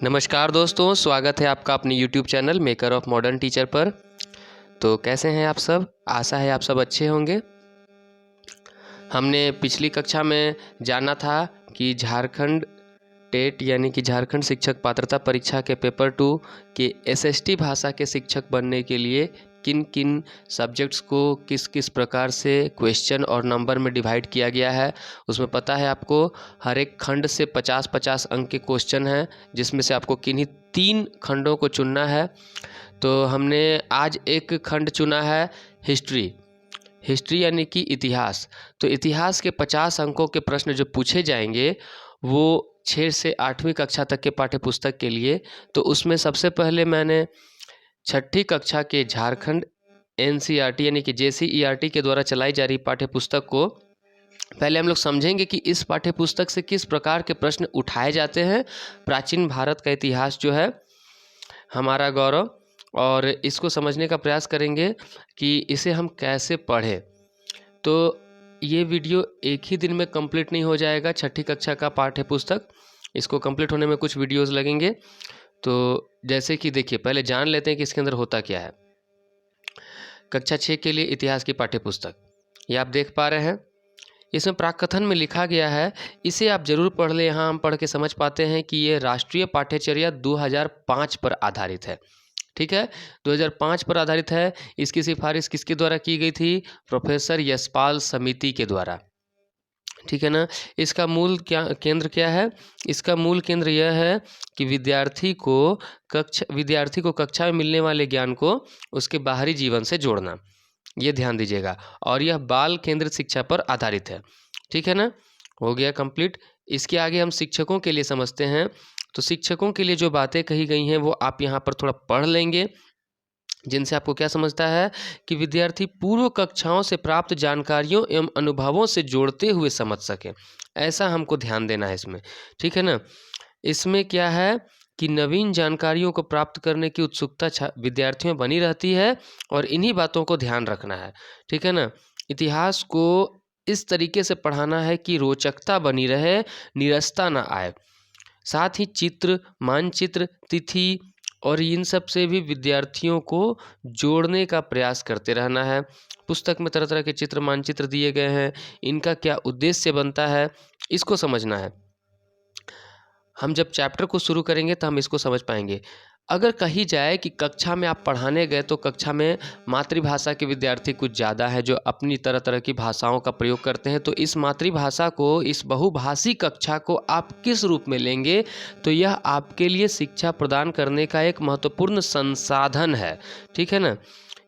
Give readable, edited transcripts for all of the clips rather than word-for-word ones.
नमस्कार दोस्तों, स्वागत है आपका अपने YouTube channel maker of modern teacher पर। तो कैसे हैं आप सब? आशा है आप सब अच्छे होंगे। हमने पिछली कक्षा में जाना था कि झारखंड टेट यानी कि झारखंड शिक्षक पात्रता परीक्षा के पेपर 2 के SST भाषा के शिक्षक बनने के लिए किन किन सब्जेक्ट्स को किस किस प्रकार से क्वेश्चन और नंबर में डिवाइड किया गया है। उसमें पता है आपको हर एक खंड से 50-50 अंक के क्वेश्चन हैं, जिसमें से आपको किन्हीं 3 खंडों को चुनना है। तो हमने आज एक खंड चुना है हिस्ट्री यानी कि इतिहास। तो इतिहास के 50 अंकों के प्रश्न जो पूछे जाएंगे वो 6 से 8वीं कक्षा तक के पाठ्य पुस्तक के लिए। तो उसमें सबसे पहले मैंने 6ठी कक्षा के झारखंड NCERT यानी कि JCERT के द्वारा चलाई जा रही पाठ्य पुस्तक को पहले हम लोग समझेंगे कि इस पाठ्य पुस्तक से किस प्रकार के प्रश्न उठाए जाते हैं। प्राचीन भारत का इतिहास जो है हमारा गौरव, और इसको समझने का प्रयास करेंगे कि इसे हम कैसे पढ़ें। तो ये वीडियो एक ही दिन में कंप्लीट नहीं हो जाएगा। 6ठी कक्षा का पाठ्य पुस्तक, इसको कंप्लीट होने में कुछ वीडियोस लगेंगे। तो जैसे कि देखिए, पहले जान लेते हैं कि इसके अंदर होता क्या है। कक्षा 6 के लिए इतिहास की पाठ्य पुस्तक ये आप देख पा रहे हैं। इसमें प्राकथन में लिखा गया है, इसे आप जरूर पढ़ लें। यहाँ हम पढ़ के समझ पाते हैं कि ये राष्ट्रीय पाठ्यचर्या 2005 पर आधारित है। ठीक है, 2005 पर आधारित है। इसकी सिफारिश किसके द्वारा की गई थी? प्रोफेसर यशपाल समिति के द्वारा। ठीक है ना। इसका मूल केंद्र क्या है? इसका मूल केंद्र यह है कि विद्यार्थी को कक्षा में मिलने वाले ज्ञान को उसके बाहरी जीवन से जोड़ना, ये ध्यान दीजिएगा। और यह बाल केंद्रित शिक्षा पर आधारित है। ठीक है ना, हो गया कंप्लीट। इसके आगे हम शिक्षकों के लिए समझते हैं। तो शिक्षकों के लिए जो बातें कही गई हैं वो आप यहाँ पर थोड़ा पढ़ लेंगे, जिनसे आपको क्या समझता है कि विद्यार्थी पूर्व कक्षाओं से प्राप्त जानकारियों एवं अनुभवों से जोड़ते हुए समझ सके। ऐसा हमको ध्यान देना है इसमें। ठीक है ना। इसमें क्या है कि नवीन जानकारियों को प्राप्त करने की उत्सुकता विद्यार्थियों में बनी रहती है, और इन्हीं बातों को ध्यान रखना है। ठीक है ना। इतिहास को इस तरीके से पढ़ाना है कि रोचकता बनी रहे, नीरसता ना आए। साथ ही चित्र, मानचित्र, तिथि और इन सब से भी विद्यार्थियों को जोड़ने का प्रयास करते रहना है। पुस्तक में तरह तरह के चित्र, मानचित्र दिए गए हैं, इनका क्या उद्देश्य बनता है, इसको समझना है। हम जब चैप्टर को शुरू करेंगे तो हम इसको समझ पाएंगे। अगर कही जाए कि कक्षा में आप पढ़ाने गए तो कक्षा में मातृभाषा के विद्यार्थी कुछ ज़्यादा है जो अपनी तरह तरह की भाषाओं का प्रयोग करते हैं, तो इस मातृभाषा को, इस बहुभाषी कक्षा को आप किस रूप में लेंगे? तो यह आपके लिए शिक्षा प्रदान करने का एक महत्वपूर्ण संसाधन है। ठीक है ना,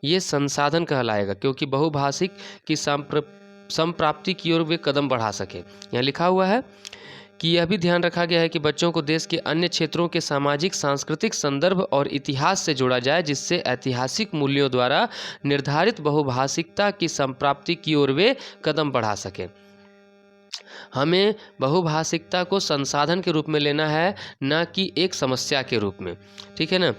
ये संसाधन कहलाएगा, क्योंकि बहुभाषिक की संप्राप्ति की ओर वे कदम बढ़ा सके। यहाँ लिखा हुआ है कि यह भी ध्यान रखा गया है कि बच्चों को देश के अन्य क्षेत्रों के सामाजिक, सांस्कृतिक संदर्भ और इतिहास से जोड़ा जाए, जिससे ऐतिहासिक मूल्यों द्वारा निर्धारित बहुभाषिकता की संप्राप्ति की ओर वे कदम बढ़ा सकें। हमें बहुभाषिकता को संसाधन के रूप में लेना है, न कि एक समस्या के रूप में। ठीक है ना।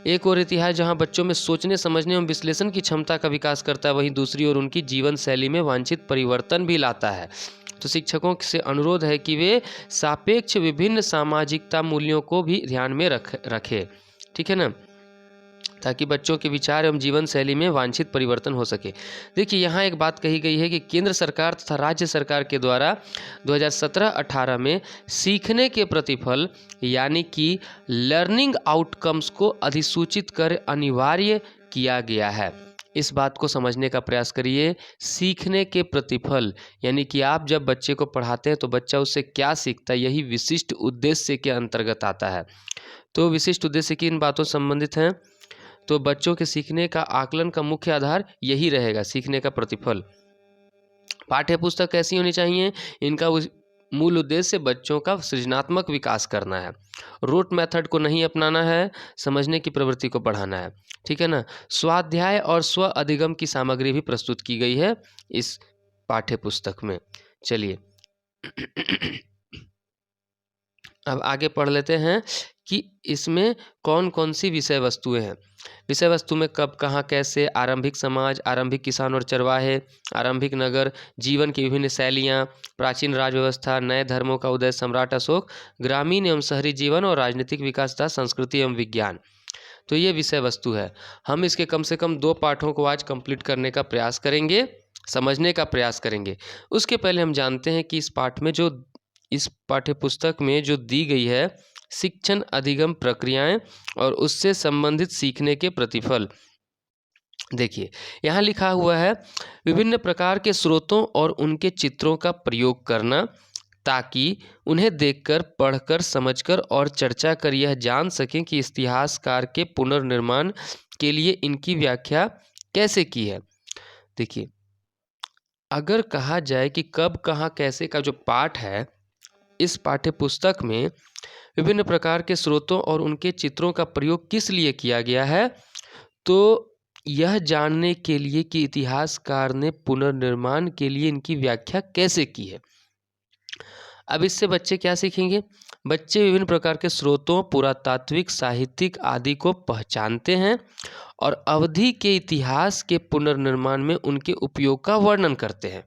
एक और इतिहास जहां बच्चों में सोचने, समझने एवं विश्लेषण की क्षमता का विकास करता है, वहीं दूसरी ओर उनकी जीवन शैली में वांछित परिवर्तन भी लाता है। तो शिक्षकों से अनुरोध है कि वे सापेक्ष विभिन्न सामाजिकता मूल्यों को भी ध्यान में रखें। ठीक है ना, ताकि बच्चों के विचार एवं जीवन शैली में वांछित परिवर्तन हो सके। देखिए, यहाँ एक बात कही गई है कि केंद्र सरकार तथा राज्य सरकार के द्वारा 2017-18 में सीखने के प्रतिफल यानी कि लर्निंग आउटकम्स को अधिसूचित कर अनिवार्य किया गया है। इस बात को समझने का प्रयास करिए। सीखने के प्रतिफल यानी कि आप जब बच्चे को पढ़ाते हैं तो बच्चा उससे क्या सीखता है, यही विशिष्ट उद्देश्य के अंतर्गत आता है। तो विशिष्ट उद्देश्य की इन बातों से संबंधित हैं। तो बच्चों के सीखने का आकलन का मुख्य आधार यही रहेगा, सीखने का प्रतिफल। पाठ्य पुस्तक कैसी होनी चाहिए? इनका मूल उद्देश्य बच्चों का सृजनात्मक विकास करना है। रोट मेथड को नहीं अपनाना है, समझने की प्रवृत्ति को बढ़ाना है। ठीक है ना। स्वाध्याय और स्व अधिगम की सामग्री भी प्रस्तुत की गई है इस पाठ्य पुस्तक में। चलिए अब आगे पढ़ लेते हैं कि इसमें कौन कौन सी विषय वस्तुएं हैं। विषय वस्तु में कब, कहाँ, कैसे, आरंभिक समाज, आरंभिक किसान और चरवाहे, आरंभिक नगर, जीवन की विभिन्न शैलियाँ, प्राचीन राज व्यवस्था, नए धर्मों का उदय, सम्राट अशोक, ग्रामीण एवं शहरी जीवन और राजनीतिक विकास तथा संस्कृति एवं विज्ञान। तो ये विषय वस्तु है। हम इसके कम से कम 2 पाठों को आज कंप्लीट करने का प्रयास करेंगे, समझने का प्रयास करेंगे। उसके पहले हम जानते हैं कि इस पाठ्य पुस्तक में जो दी गई है शिक्षण अधिगम प्रक्रियाएं और उससे संबंधित सीखने के प्रतिफल। देखिए यहाँ लिखा हुआ है विभिन्न प्रकार के स्रोतों और उनके चित्रों का प्रयोग करना ताकि उन्हें देखकर, पढ़कर, समझकर और चर्चा कर यह जान सकें कि इतिहासकार के पुनर्निर्माण के लिए इनकी व्याख्या कैसे की है। देखिए अगर कहा जाए कि कब, कहाँ, कैसे का जो पाठ है इस पाठ्य पुस्तक में विभिन्न प्रकार के स्रोतों और उनके चित्रों का प्रयोग किस लिए किया गया है, तो यह जानने के लिए कि इतिहासकार ने पुनर्निर्माण के लिए इनकी व्याख्या कैसे की है। अब इससे बच्चे क्या सीखेंगे? बच्चे विभिन्न प्रकार के स्रोतों, पुरातात्विक, साहित्यिक आदि को पहचानते हैं और अवधि के इतिहास के पुनर्निर्माण में उनके उपयोग का वर्णन करते हैं।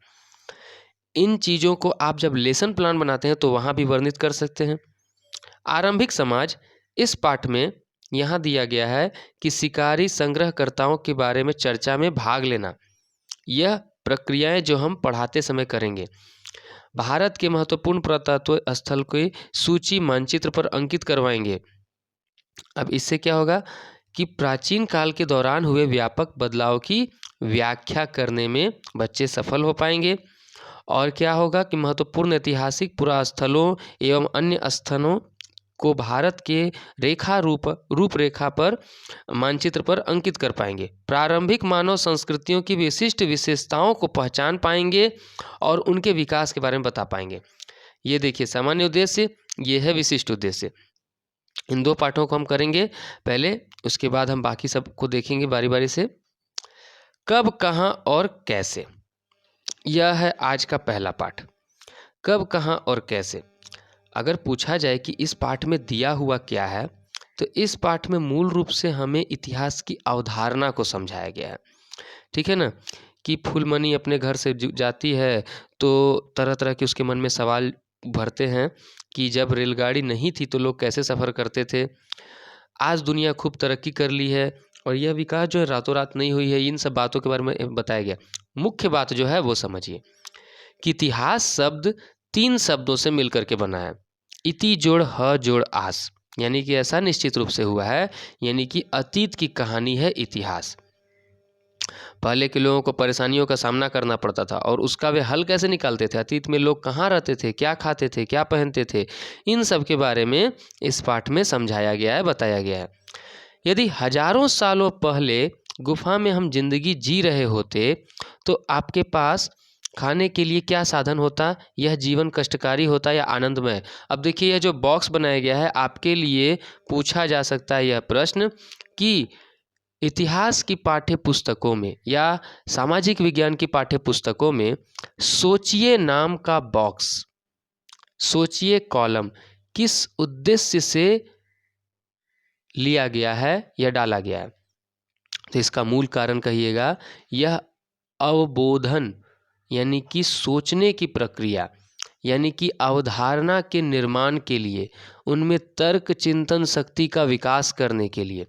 इन चीज़ों को आप जब लेसन प्लान बनाते हैं तो वहाँ भी वर्णित कर सकते हैं। आरंभिक समाज, इस पाठ में यहाँ दिया गया है कि शिकारी संग्रहकर्ताओं के बारे में चर्चा में भाग लेना। यह प्रक्रियाएं जो हम पढ़ाते समय करेंगे। भारत के महत्वपूर्ण पुरातत्व स्थल की सूची मानचित्र पर अंकित करवाएंगे। अब इससे क्या होगा कि प्राचीन काल के दौरान हुए व्यापक बदलाव की व्याख्या करने में बच्चे सफल हो पाएंगे। और क्या होगा कि महत्वपूर्ण ऐतिहासिक पुरास्थलों एवं अन्य स्थानों को भारत के रूपरेखा पर मानचित्र पर अंकित कर पाएंगे। प्रारंभिक मानव संस्कृतियों की विशिष्ट विशेषताओं को पहचान पाएंगे और उनके विकास के बारे में बता पाएंगे। ये देखिए सामान्य उद्देश्य, ये है विशिष्ट उद्देश्य। इन 2 पाठों को हम करेंगे पहले, उसके बाद हम बाकी सबको देखेंगे बारी बारी से। कब, कहाँ और कैसे, यह है आज का पहला पाठ। कब, कहाँ और कैसे। अगर पूछा जाए कि इस पाठ में दिया हुआ क्या है, तो इस पाठ में मूल रूप से हमें इतिहास की अवधारणा को समझाया गया है। ठीक है ना, कि फूलमणि अपने घर से जाती है तो तरह तरह के उसके मन में सवाल भरते हैं कि जब रेलगाड़ी नहीं थी तो लोग कैसे सफ़र करते थे। आज दुनिया खूब तरक्की कर ली है और यह विकास जो है रातों रात नहीं हुई है। इन सब बातों के बारे में बताया गया। मुख्य बात जो है वो समझिए कि इतिहास शब्द 3 शब्दों से मिलकर के बना है। इति जोड़ ह जोड़ आस, यानी कि ऐसा निश्चित रूप से हुआ है, यानी कि अतीत की कहानी है इतिहास। पहले के लोगों को परेशानियों का सामना करना पड़ता था और उसका वे हल कैसे निकालते थे, अतीत में लोग कहाँ रहते थे, क्या खाते थे, क्या पहनते थे, इन सब के बारे में इस पाठ में समझाया गया है, बताया गया है। यदि हजारों सालों पहले गुफा में हम जिंदगी जी रहे होते तो आपके पास खाने के लिए क्या साधन होता, यह जीवन कष्टकारी होता या आनंदमय। अब देखिए यह जो बॉक्स बनाया गया है, आपके लिए पूछा जा सकता है यह प्रश्न कि इतिहास की पाठ्य पुस्तकों में या सामाजिक विज्ञान की पाठ्य पुस्तकों में सोचिए नाम का बॉक्स, सोचिए कॉलम किस उद्देश्य से लिया गया है या डाला गया है। तो इसका मूल कारण कहिएगा, यह अवबोधन यानी कि सोचने की प्रक्रिया, यानी कि अवधारणा के निर्माण के लिए, उनमें तर्क चिंतन शक्ति का विकास करने के लिए,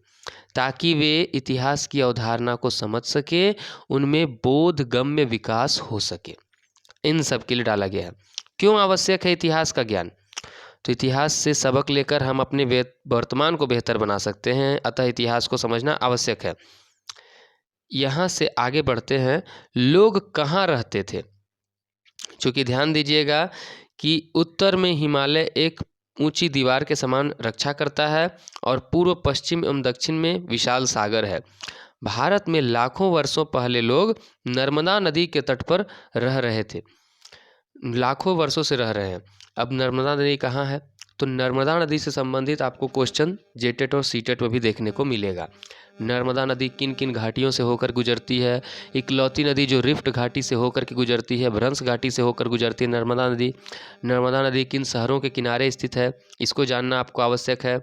ताकि वे इतिहास की अवधारणा को समझ सके, उनमें बोधगम्य विकास हो सके। इन सब के लिए डाला गया है। क्यों आवश्यक है इतिहास का ज्ञान? तो इतिहास से सबक लेकर हम अपने वर्तमान को बेहतर बना सकते हैं, अतः इतिहास को समझना आवश्यक है। यहाँ से आगे बढ़ते हैं। लोग कहाँ रहते थे? चूँकि ध्यान दीजिएगा कि उत्तर में हिमालय एक ऊंची दीवार के समान रक्षा करता है और पूर्व, पश्चिम एवं दक्षिण में विशाल सागर है। भारत में लाखों वर्षों पहले लोग नर्मदा नदी के तट पर रह रहे थे, लाखों वर्षों से रह रहे हैं। अब नर्मदा नदी कहाँ है? तो नर्मदा नदी से संबंधित आपको क्वेश्चन जेटेट और सीटेट में भी देखने को मिलेगा। नर्मदा नदी किन किन घाटियों से होकर गुजरती है? इकलौती नदी जो रिफ्ट घाटी से होकर के गुजरती है, भ्रंश घाटी से होकर गुजरती है नर्मदा नदी। नर्मदा नदी किन शहरों के किनारे स्थित है? इसको जानना आपको आवश्यक है।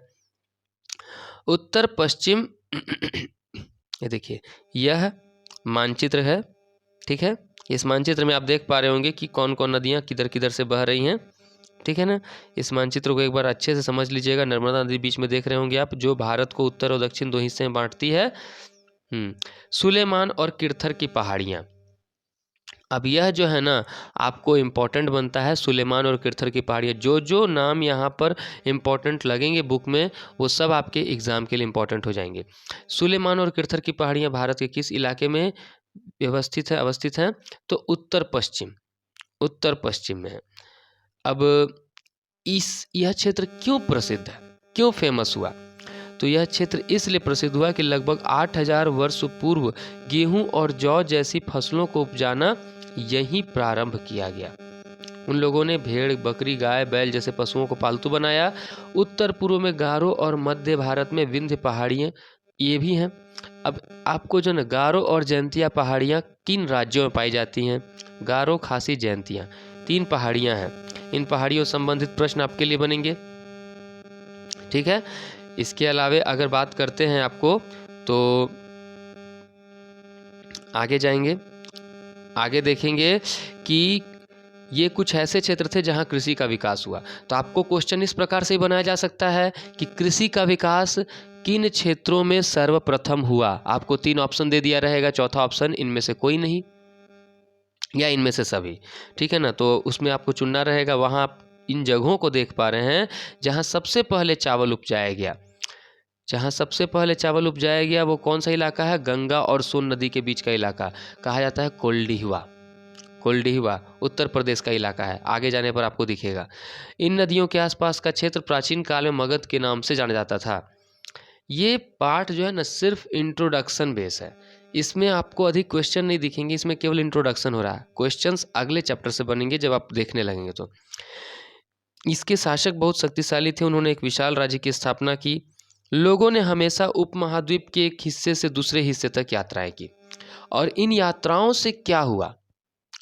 उत्तर पश्चिम ये देखिए, यह मानचित्र है, ठीक है। इस मानचित्र में आप देख पा रहे होंगे कि कौन कौन नदियाँ किधर किधर से बह रही हैं, ठीक है ना। इस मानचित्र को एक बार अच्छे से समझ लीजिएगा। नर्मदा नदी बीच में देख रहे होंगे आप, जो भारत को उत्तर और दक्षिण दो हिस्से में बांटती है। सुलेमान और किरथर की पहाड़ियाँ, अब यह जो है ना आपको इम्पोर्टेंट बनता है। सुलेमान और किरथर की पहाड़ियाँ, जो जो नाम यहाँ पर इम्पोर्टेंट लगेंगे बुक में, वो सब आपके एग्जाम के लिए इम्पोर्टेंट हो जाएंगे। सुलेमान और किरथर की पहाड़ियाँ भारत के किस इलाके में अवस्थित हैं? तो उत्तर पश्चिम में है। अब यह क्षेत्र क्यों प्रसिद्ध है, क्यों फेमस हुआ? तो यह क्षेत्र इसलिए प्रसिद्ध हुआ कि लगभग 8000 वर्ष पूर्व गेहूं और जौ जैसी फसलों को उपजाना यहीं प्रारंभ किया गया। उन लोगों ने भेड़, बकरी, गाय, बैल जैसे पशुओं को पालतू बनाया। उत्तर पूर्व में गारो और मध्य भारत में विंध्य पहाड़ियाँ ये भी हैं। अब आपको जो ना गारो और जयंतिया पहाड़ियाँ किन राज्यों में पाई जाती हैं? गारो, खासी, जयंतिया 3 पहाड़ियाँ हैं। इन पहाड़ियों संबंधित प्रश्न आपके लिए बनेंगे, ठीक है। इसके अलावे अगर बात करते हैं आपको, तो आगे जाएंगे, आगे देखेंगे कि ये कुछ ऐसे क्षेत्र थे जहां कृषि का विकास हुआ। तो आपको क्वेश्चन इस प्रकार से ही बनाया जा सकता है कि कृषि का विकास किन क्षेत्रों में सर्वप्रथम हुआ? आपको 3 ऑप्शन दे दिया रहेगा, चौथा ऑप्शन इनमें से कोई नहीं या इनमें से सभी, ठीक है ना। तो उसमें आपको चुनना रहेगा। वहां आप इन जगहों को देख पा रहे हैं जहां सबसे पहले चावल उपजाया गया। जहाँ सबसे पहले चावल उपजाया गया वो कौन सा इलाका है? गंगा और सोन नदी के बीच का इलाका, कहा जाता है कोल्डिहिवा उत्तर प्रदेश का इलाका है। आगे जाने पर आपको दिखेगा। इन नदियों के आसपास का क्षेत्र प्राचीन काल में मगध के नाम से जाना जाता था। ये पार्ट जो है ना सिर्फ इंट्रोडक्शन बेस है, इसमें आपको अधिक क्वेश्चन नहीं दिखेंगे, इसमें केवल इंट्रोडक्शन हो रहा है। क्वेश्चंस अगले चैप्टर से बनेंगे जब आप देखने लगेंगे। तो इसके शासक बहुत शक्तिशाली थे, उन्होंने एक विशाल राज्य की स्थापना की। लोगों ने हमेशा उपमहाद्वीप के एक हिस्से से दूसरे हिस्से तक यात्राएं की। और इन यात्राओं से क्या हुआ?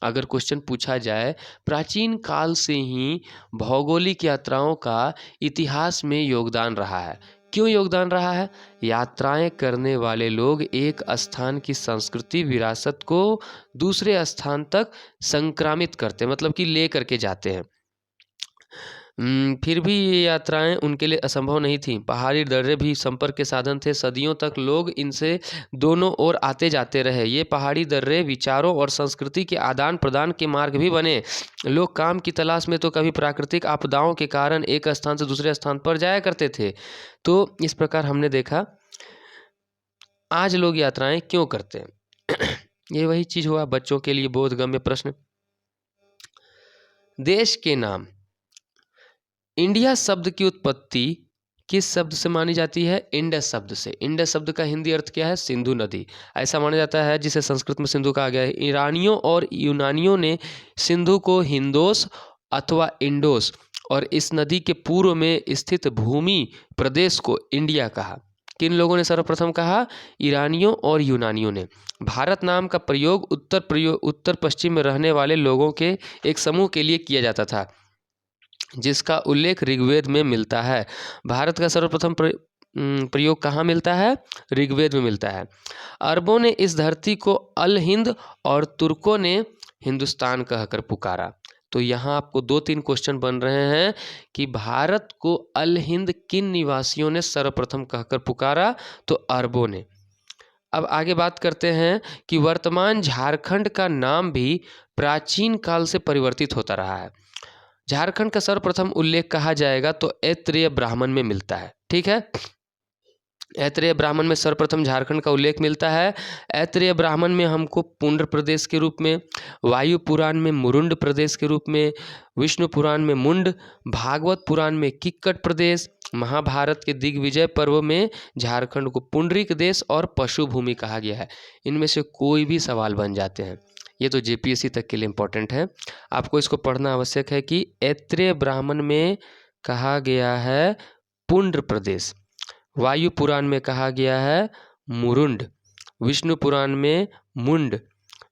अगर क्वेश्चन पूछा जाए, प्राचीन काल से ही भौगोलिक यात्राओं का इतिहास में योगदान रहा है। क्यों योगदान रहा है? यात्राएं करने वाले लोग एक स्थान की संस्कृति विरासत को दूसरे स्थान तक संक्रामित करते, मतलब कि ले करके जाते हैं। फिर भी ये यात्राएं उनके लिए असंभव नहीं थी। पहाड़ी दर्रे भी संपर्क के साधन थे। सदियों तक लोग इनसे दोनों ओर आते जाते रहे। ये पहाड़ी दर्रे विचारों और संस्कृति के आदान प्रदान के मार्ग भी बने। लोग काम की तलाश में तो कभी प्राकृतिक आपदाओं के कारण एक स्थान से दूसरे स्थान पर जाया करते थे। तो इस प्रकार हमने देखा आज लोग यात्राएं क्यों करते हैं। ये वही चीज हुआ, बच्चों के लिए बोधगम्य प्रश्न। देश के नाम। इंडिया शब्द की उत्पत्ति किस शब्द से मानी जाती है? इंडस शब्द से। इंडस शब्द का हिंदी अर्थ क्या है? सिंधु नदी। ऐसा माना जाता है, जिसे संस्कृत में सिंधु कहा गया है। ईरानियों और यूनानियों ने सिंधु को हिंदोस अथवा इंडोस और इस नदी के पूर्व में स्थित भूमि प्रदेश को इंडिया कहा। किन लोगों ने सर्वप्रथम कहा? ईरानियों और यूनानियों ने। भारत नाम का प्रयोग उत्तर पश्चिम में रहने वाले लोगों के एक समूह के लिए किया जाता था, जिसका उल्लेख ऋग्वेद में मिलता है। भारत का सर्वप्रथम प्रयोग कहाँ मिलता है? ऋग्वेद में मिलता है। अरबों ने इस धरती को अल हिंद और तुर्कों ने हिंदुस्तान कहकर पुकारा। तो यहाँ आपको 2-3 क्वेश्चन बन रहे हैं कि भारत को अल हिंद किन निवासियों ने सर्वप्रथम कहकर पुकारा? तो अरबों ने। अब आगे बात करते हैं कि वर्तमान झारखंड का नाम भी प्राचीन काल से परिवर्तित होता रहा है। झारखंड का सर्वप्रथम उल्लेख कहा जाएगा तो ऐत्रेय ब्राह्मण में मिलता है, ठीक है। ऐत्रेय ब्राह्मण में सर्वप्रथम झारखंड का उल्लेख मिलता है। ऐत्रेय ब्राह्मण में हमको पुंड्र प्रदेश के रूप में, वायु पुराण में मुरुंड प्रदेश के रूप में, विष्णु पुराण में मुंड, भागवत पुराण में किक्कट प्रदेश, महाभारत के दिग्विजय पर्व में झारखंड को पुंडरीक देश और पशु भूमि कहा गया है। इनमें से कोई भी सवाल बन जाते हैं, ये तो जेपीएससी तक के लिए इम्पोर्टेंट है। आपको इसको पढ़ना आवश्यक है कि ऐत्रेय ब्राह्मण में कहा गया है पुंड्र प्रदेश, वायु पुराण में कहा गया है मुरुंड, विष्णु पुराण में मुंड,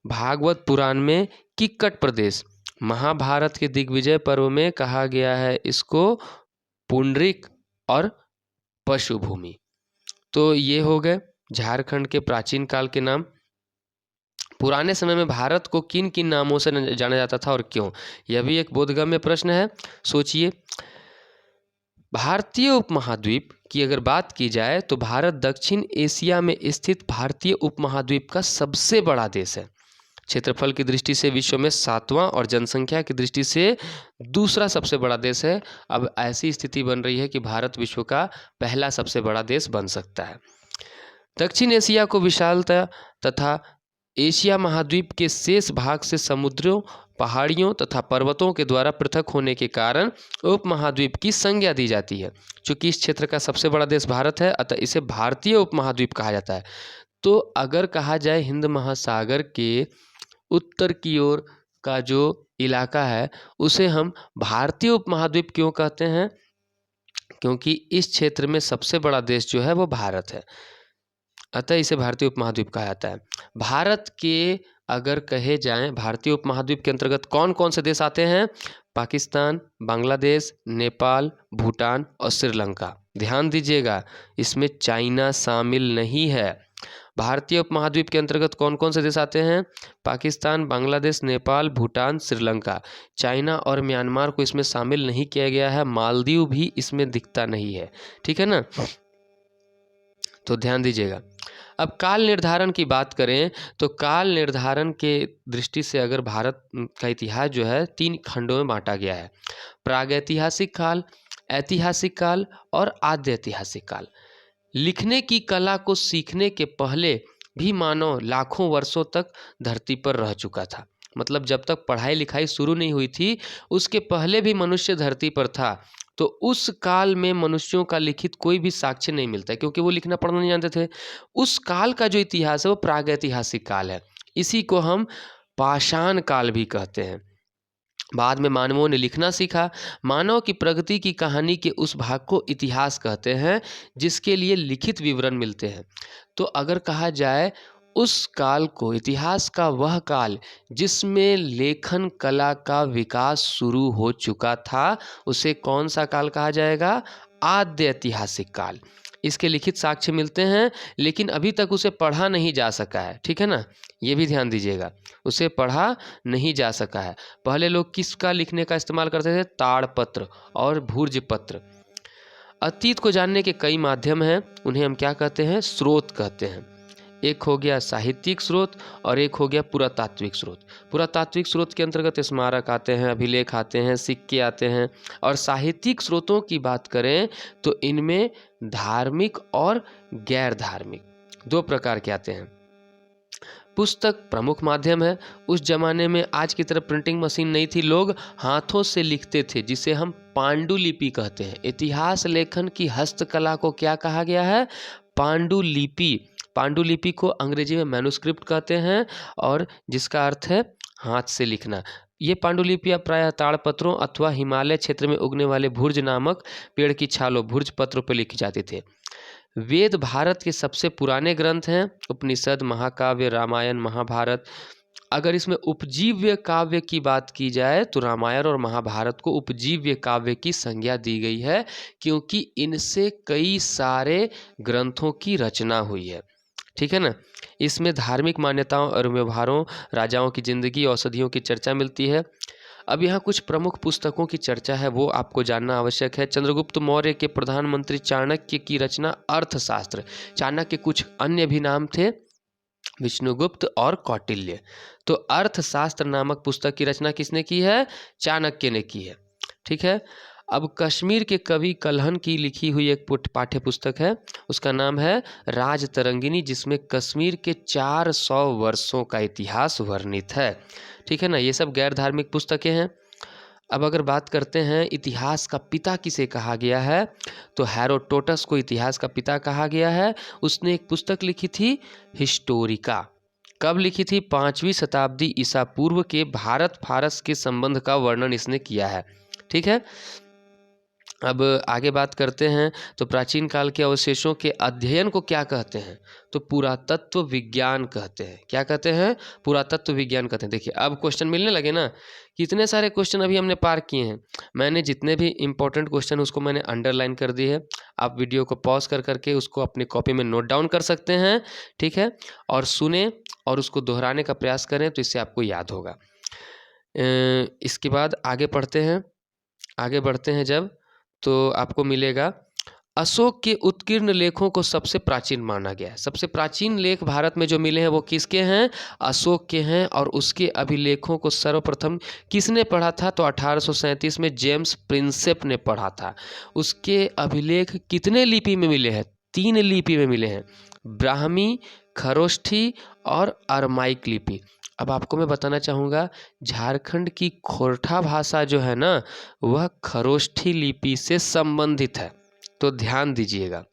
भागवत पुराण में किक्कट प्रदेश, महाभारत के दिग्विजय पर्व में कहा गया है इसको पुंडरिक और पशुभूमि। तो ये हो गए झारखंड के प्राचीन काल के नाम। पुराने समय में भारत को किन किन नामों से जाना जाता था और क्यों, यह भी एक बोधगम्य प्रश्न है। सोचिए, भारतीय उपमहाद्वीप की अगर बात की जाए तो भारत दक्षिण एशिया में स्थित भारतीय उपमहाद्वीप का सबसे बड़ा देश है। क्षेत्रफल की दृष्टि से विश्व में 7वां और जनसंख्या की दृष्टि से दूसरा सबसे बड़ा देश है। अब ऐसी स्थिति बन रही है कि भारत विश्व का पहला सबसे बड़ा देश बन सकता है। दक्षिण एशिया को विशालता तथा एशिया महाद्वीप के शेष भाग से समुद्रों, पहाड़ियों तथा पर्वतों के द्वारा पृथक होने के कारण उपमहाद्वीप की संज्ञा दी जाती है। चूंकि इस क्षेत्र का सबसे बड़ा देश भारत है, अतः इसे भारतीय उपमहाद्वीप कहा जाता है। तो अगर कहा जाए हिंद महासागर के उत्तर की ओर का जो इलाका है उसे हम भारतीय उपमहाद्वीप क्यों कहते हैं, क्योंकि इस क्षेत्र में सबसे बड़ा देश जो है वो भारत है, अतः इसे भारतीय उपमहाद्वीप कहा जाता है। भारत के अगर कहे जाएं भारतीय उपमहाद्वीप के अंतर्गत कौन कौन से देश आते हैं, पाकिस्तान, बांग्लादेश, नेपाल, भूटान और श्रीलंका। ध्यान दीजिएगा, इसमें चाइना शामिल नहीं है। भारतीय उपमहाद्वीप के अंतर्गत कौन कौन से देश आते हैं, पाकिस्तान, बांग्लादेश, नेपाल, भूटान, श्रीलंका। चाइना और म्यांमार को इसमें शामिल नहीं किया गया है, मालदीव भी इसमें दिखता नहीं है। ठीक है ना, तो ध्यान दीजिएगा। अब काल निर्धारण की बात करें तो काल निर्धारण के दृष्टि से अगर भारत का इतिहास जो है 3 खंडों में बांटा गया है, प्रागैतिहासिक काल, ऐतिहासिक काल और आद्य ऐतिहासिक काल। लिखने की कला को सीखने के पहले भी मानव लाखों वर्षों तक धरती पर रह चुका था। मतलब जब तक पढ़ाई लिखाई शुरू नहीं हुई थी उसके पहले भी मनुष्य धरती पर था। तो उस काल में मनुष्यों का लिखित कोई भी साक्ष्य नहीं मिलता है, क्योंकि वो लिखना पढ़ना नहीं जानते थे। उस काल का जो इतिहास है वो प्रागैतिहासिक काल है। इसी को हम पाषाण काल भी कहते हैं। बाद में मानवों ने लिखना सीखा। मानव की प्रगति की कहानी के उस भाग को इतिहास कहते हैं जिसके लिए लिखित विवरण मिलते हैं। तो अगर कहा जाए उस काल को, इतिहास का वह काल जिसमें लेखन कला का विकास शुरू हो चुका था, उसे कौन सा काल कहा जाएगा, आद्य ऐतिहासिक काल। इसके लिखित साक्ष्य मिलते हैं लेकिन अभी तक उसे पढ़ा नहीं जा सका है। ठीक है ना, ये भी ध्यान दीजिएगा, उसे पढ़ा नहीं जा सका है। पहले लोग किसका लिखने का इस्तेमाल करते थे, ताड़पत्र और भूर्जपत्र। अतीत को जानने के कई माध्यम हैं, उन्हें हम क्या कहते हैं, स्रोत कहते हैं। एक हो गया साहित्यिक स्रोत और एक हो गया पुरातात्विक स्रोत। पुरातात्विक स्रोत के अंतर्गत स्मारक आते हैं, अभिलेख आते हैं, सिक्के आते हैं। और साहित्यिक स्रोतों की बात करें तो इनमें धार्मिक और गैर धार्मिक 2 प्रकार के आते हैं। पुस्तक प्रमुख माध्यम है। उस जमाने में आज की तरह प्रिंटिंग मशीन नहीं थी, लोग हाथों से लिखते थे जिसे हम पांडुलिपि कहते हैं। इतिहास लेखन की हस्तकला को क्या कहा गया है, पांडुलिपि। पांडुलिपि को अंग्रेजी में मैन्युस्क्रिप्ट कहते हैं और जिसका अर्थ है हाथ से लिखना। ये पांडुलिपियाँ प्रायः ताड़पत्रों अथवा हिमालय क्षेत्र में उगने वाले भुर्ज नामक पेड़ की छालों, भुर्ज पत्रों पर लिखी जाते थे। वेद भारत के सबसे पुराने ग्रंथ हैं। उपनिषद, महाकाव्य, रामायण, महाभारत। अगर इसमें उपजीव्य काव्य की बात की जाए तो रामायण और महाभारत को उपजीव्य काव्य की संज्ञा दी गई है, क्योंकि इनसे कई सारे ग्रंथों की रचना हुई है। ठीक है ना, इसमें धार्मिक मान्यताओं और व्यवहारों, राजाओं की जिंदगी, औषधियों की चर्चा मिलती है। अब यहाँ कुछ प्रमुख पुस्तकों की चर्चा है, वो आपको जानना आवश्यक है। चंद्रगुप्त मौर्य के प्रधानमंत्री चाणक्य की रचना अर्थशास्त्र। चाणक्य के कुछ अन्य भी नाम थे, विष्णुगुप्त और कौटिल्य। तो अर्थशास्त्र नामक पुस्तक की रचना किसने की है, चाणक्य ने की है। ठीक है, अब कश्मीर के कवि कल्हण की लिखी हुई एक पाठ्य पुस्तक है, उसका नाम है राजतरंगिणी, जिसमें कश्मीर के 400 वर्षों का इतिहास वर्णित है। ठीक है ना, ये सब गैर धार्मिक पुस्तकें हैं। अब अगर बात करते हैं इतिहास का पिता किसे कहा गया है, तो हेरोडोटस को इतिहास का पिता कहा गया है। उसने एक पुस्तक लिखी थी हिस्टोरिका। कब लिखी थी, 5वीं शताब्दी ईसा पूर्व के भारत फारस के संबंध का वर्णन इसने किया है। ठीक है, अब आगे बात करते हैं तो प्राचीन काल के अवशेषों के अध्ययन को क्या कहते हैं? तो पुरातत्व विज्ञान कहते हैं। क्या कहते हैं? पुरातत्व विज्ञान कहते हैं। देखिए अब क्वेश्चन मिलने लगे ना, कितने सारे क्वेश्चन अभी हमने पार किए हैं। मैंने जितने भी इंपॉर्टेंट क्वेश्चन उसको मैंने अंडरलाइन कर दी है। आप वीडियो को पॉज कर करके उसको अपनी कॉपी में नोट डाउन कर सकते हैं, ठीक है, और सुने और उसको दोहराने का प्रयास करें तो इससे आपको याद होगा। इसके बाद आगे पढ़ते हैं, आगे बढ़ते हैं जब, तो आपको मिलेगा अशोक के उत्कीर्ण लेखों को सबसे प्राचीन माना गया है। सबसे प्राचीन लेख भारत में जो मिले हैं वो किसके हैं? अशोक के हैं। और उसके अभिलेखों को सर्वप्रथम किसने पढ़ा था? तो 1837 में जेम्स प्रिंसेप ने पढ़ा था। उसके अभिलेख कितने लिपि में मिले हैं? 3 लिपि में मिले हैं, ब्राह्मी, खरोष्ठी और अरमाइक लिपि। अब आपको मैं बताना चाहूँगा, झारखंड की खोरठा भाषा जो है ना, वह खरोष्ठी लिपि से संबंधित है, तो ध्यान दीजिएगा।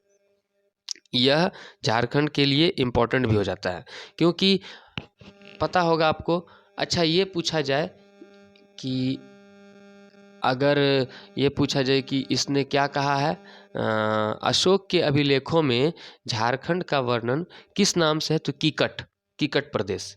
यह झारखंड के लिए इम्पोर्टेंट भी हो जाता है, क्योंकि पता होगा आपको। अच्छा, ये पूछा जाए कि अगर ये पूछा जाए कि इसने क्या कहा है, अशोक के अभिलेखों में झारखंड का वर्णन किस नाम से है? तो कीकट प्रदेश।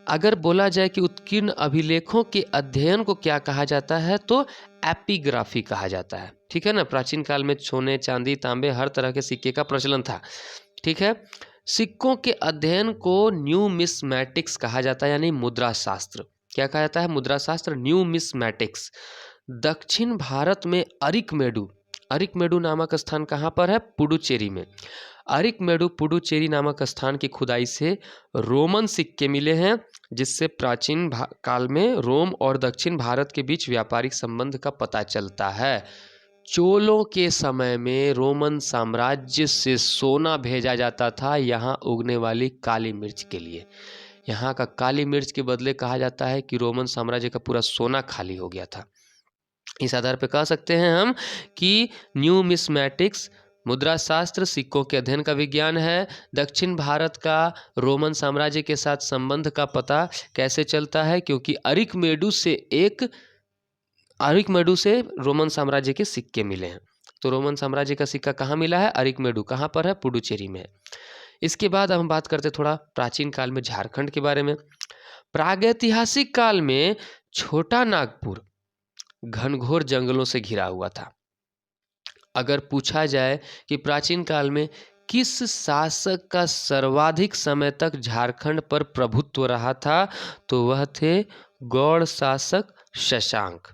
अगर बोला जाए कि उत्कीर्ण अभिलेखों के अध्ययन को क्या कहा जाता है? तो एपिग्राफी कहा जाता है, ठीक है ना। प्राचीन काल में सोने, चांदी, तांबे हर तरह के सिक्के का प्रचलन था, ठीक है। सिक्कों के अध्ययन को न्यूमिस्मैटिक्स कहा जाता है, यानी मुद्रा शास्त्र। क्या कहा जाता है? मुद्रा शास्त्र, न्यूमिस्मैटिक्स। दक्षिण भारत में अरिकमेडु नामक स्थान कहाँ पर है? पुडुचेरी में। अरिकमेडु पुडुचेरी नामक स्थान की खुदाई से रोमन सिक्के मिले हैं, जिससे प्राचीन काल में रोम और दक्षिण भारत के बीच व्यापारिक संबंध का पता चलता है। चोलों के समय में रोमन साम्राज्य से सोना भेजा जाता था यहाँ उगने वाली काली मिर्च के लिए। यहाँ का काली मिर्च के बदले कहा जाता है कि रोमन साम्राज्य का पूरा सोना खाली हो गया था। इस आधार पर कह सकते हैं हम कि न्यूमिस्मैटिक्स मुद्रा शास्त्र सिक्कों के अध्ययन का विज्ञान है। दक्षिण भारत का रोमन साम्राज्य के साथ संबंध का पता कैसे चलता है? क्योंकि अरिकमेडु से रोमन साम्राज्य के सिक्के मिले हैं। तो रोमन साम्राज्य का सिक्का कहाँ मिला है? अरिकमेडु। कहाँ पर है? पुडुचेरी में। इसके बाद हम बात करते थोड़ा प्राचीन काल में झारखंड के बारे में। प्रागैतिहासिक काल में छोटा नागपुर घनघोर जंगलों से घिरा हुआ था। अगर पूछा जाए कि प्राचीन काल में किस शासक का सर्वाधिक समय तक झारखंड पर प्रभुत्व रहा था, तो वह थे गौड़ शासक शशांक।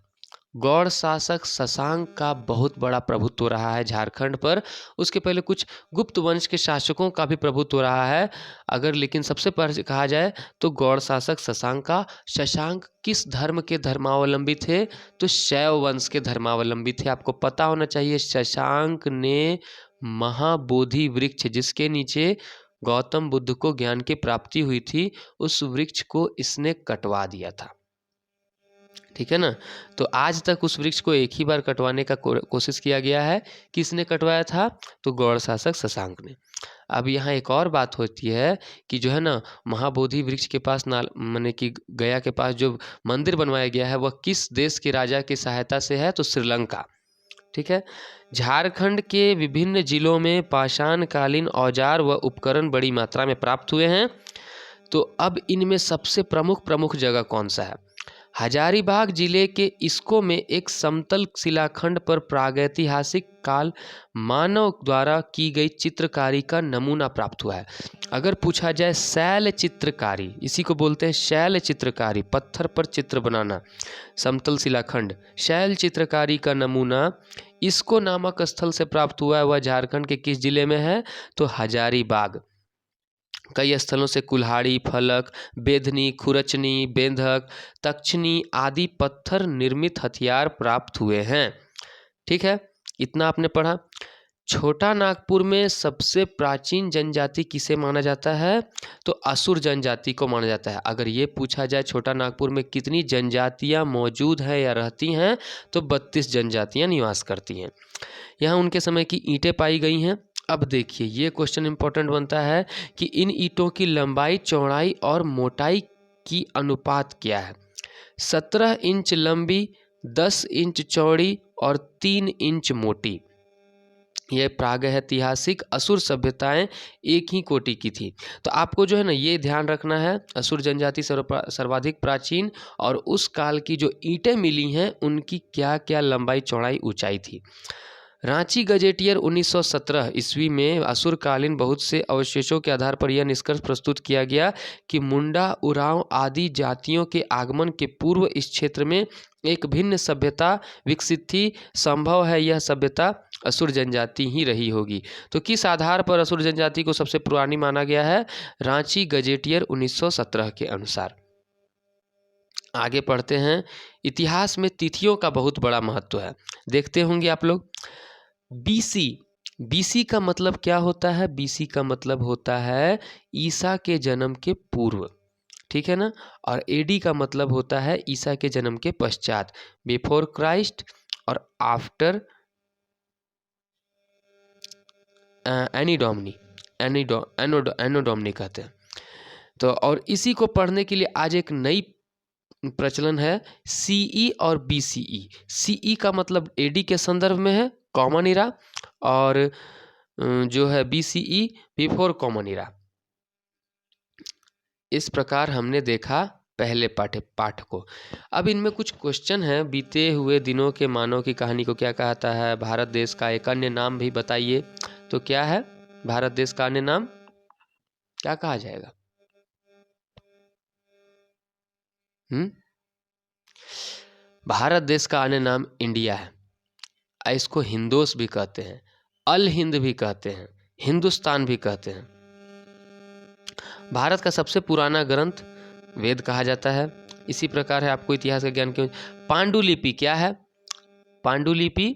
गौड़ शासक शशांक का बहुत बड़ा प्रभुत्व रहा है झारखंड पर। उसके पहले कुछ गुप्त वंश के शासकों का भी प्रभुत्व रहा है, अगर लेकिन सबसे पहले कहा जाए तो गौड़ शासक शशांक का। शशांक किस धर्म के धर्मावलंबी थे? तो शैव वंश के धर्मावलंबी थे। आपको पता होना चाहिए, शशांक ने महाबोधि वृक्ष, जिसके नीचे गौतम बुद्ध को ज्ञान की प्राप्ति हुई थी, उस वृक्ष को इसने कटवा दिया था, ठीक है ना। तो आज तक उस वृक्ष को एक ही बार कटवाने का कोशिश किया गया है। किसने कटवाया था? तो गौड़ शासक शशांक ने। अब यहाँ एक और बात होती है कि जो है ना, महाबोधि वृक्ष के पास माने कि गया के पास जो मंदिर बनवाया गया है वह किस देश के राजा की सहायता से है? तो श्रीलंका, ठीक है। झारखंड के विभिन्न जिलों में पाषाणकालीन औजार व उपकरण बड़ी मात्रा में प्राप्त हुए हैं। तो अब इनमें सबसे प्रमुख जगह कौन सा है? हजारीबाग जिले के इसको में एक समतल शिलाखंड पर प्रागैतिहासिक काल मानव द्वारा की गई चित्रकारी का नमूना प्राप्त हुआ है। अगर पूछा जाए शैल चित्रकारी, इसी को बोलते हैं शैल चित्रकारी, पत्थर पर चित्र बनाना, समतल शिलाखंड, शैल चित्रकारी का नमूना इसको नामक स्थल से प्राप्त हुआ है। वह झारखंड के किस जिले में है? तो हजारीबाग। कई स्थलों से कुल्हाड़ी, फलक, बेधनी, खुरचनी, बेंधक, तक्षनी आदि पत्थर निर्मित हथियार प्राप्त हुए हैं, ठीक है। इतना आपने पढ़ा। छोटा नागपुर में सबसे प्राचीन जनजाति किसे माना जाता है? तो असुर जनजाति को माना जाता है। अगर ये पूछा जाए छोटा नागपुर में कितनी जनजातियां मौजूद हैं या रहती हैं, तो 32 जनजातियां निवास करती हैं। यहाँ उनके समय की ईंटें पाई गई हैं। अब देखिए, ये क्वेश्चन इंपॉर्टेंट बनता है कि इन ईंटों की लंबाई, चौड़ाई और मोटाई की अनुपात क्या है? 17 इंच लंबी, 10 इंच चौड़ी और 3 इंच मोटी। ये प्रागैतिहासिक असुर सभ्यताएं एक ही कोटि की थी। तो आपको जो है ना ये ध्यान रखना है, असुर जनजाति सर्वाधिक प्राचीन और उस काल की जो ईंटें मिली हैं उनकी क्या क्या लंबाई चौड़ाई ऊंचाई थी। रांची गजेटियर 1917 ईस्वी में असुरकालीन बहुत से अवशेषों के आधार पर यह निष्कर्ष प्रस्तुत किया गया कि मुंडा, उरांव आदि जातियों के आगमन के पूर्व इस क्षेत्र में एक भिन्न सभ्यता विकसित थी। संभव है यह सभ्यता असुर जनजाति ही रही होगी। तो किस आधार पर असुर जनजाति को सबसे पुरानी माना गया है? रांची गजेटियर 1917 के अनुसार। आगे पढ़ते हैं। इतिहास में तिथियों का बहुत बड़ा महत्व है, देखते होंगे आप लोग। बीसी, बीसी का मतलब क्या होता है? बीसी का मतलब होता है ईसा के जन्म के पूर्व, ठीक है ना। और एडी का मतलब होता है ईसा के जन्म के पश्चात, बिफोर क्राइस्ट और आफ्टर एनी डोमिनी, एनो डोमिनी कहते हैं। तो और इसी को पढ़ने के लिए आज एक नई प्रचलन है, सीई और बीसीई। सीई का मतलब एडी के संदर्भ में है, कॉमन इरा, और जो है बीसीई बिफोर कॉमन इरा। इस प्रकार हमने देखा पहले पाठ को। अब इनमें कुछ क्वेश्चन हैं। बीते हुए दिनों के मानव की कहानी को क्या कहता है? भारत देश का एक अन्य नाम भी बताइए। तो क्या है भारत देश का अन्य नाम? क्या कहा जाएगा? भारत देश का अन्य नाम इंडिया है। इसको हिंदोस भी कहते हैं, अल हिंद भी कहते हैं, हिंदुस्तान भी कहते हैं। भारत का सबसे पुराना ग्रंथ वेद कहा जाता है। इसी प्रकार है, आपको इतिहास का ज्ञान क्यों? पांडुलिपि क्या है? पांडुलिपि